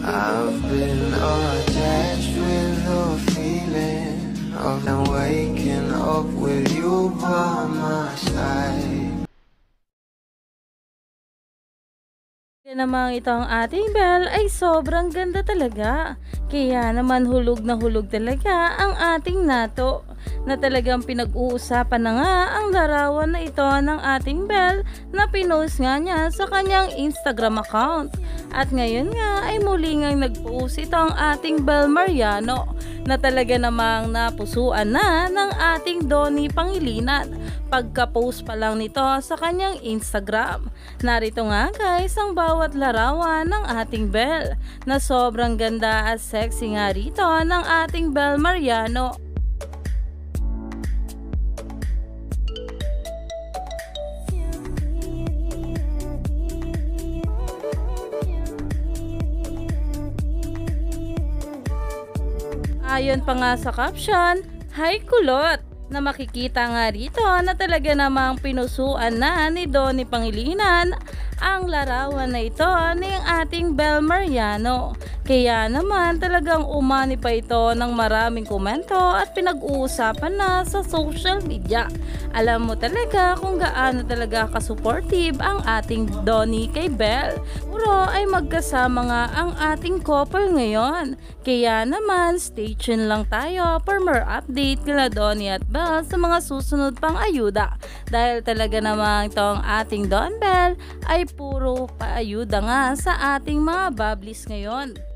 I've been attached with the feeling of now waking up with you by my side. Kaya namang itong ating Belle ay sobrang ganda talaga. Kaya naman hulog na hulog talaga ang ating Nato, na talagang pinag-uusapan na nga ang larawan na ito ng ating Belle na pinost nga niya sa kanyang Instagram account. At ngayon nga ay muli ngang nag-post itong ating Belle Mariano na talaga namang napusuan na ng ating Donnie Pangilinan pagka-post pa lang nito sa kanyang Instagram. Narito nga guys ang bawat larawan ng ating Belle na sobrang ganda at sexy nga rito ng ating Belle Mariano. Ayon pa nga sa caption, "Hi kulot!" na makikita nga rito na talaga namang pinusuan na ni Donnie Pangilinan ang larawan na ito ng ating Belle Mariano. Kaya naman talagang umani pa ito ng maraming komento at pinag-uusapan na sa social media. Alam mo talaga kung gaano talaga ka-supportive ang ating Donnie kay Belle. Puro ay magkasama nga ang ating couple ngayon. Kaya naman stay tuned lang tayo for more update kila Donnie at Belle sa mga susunod pang ayuda. Dahil talaga namang itong ating Don Belle ay puro paayuda nga sa ating mga bablis ngayon.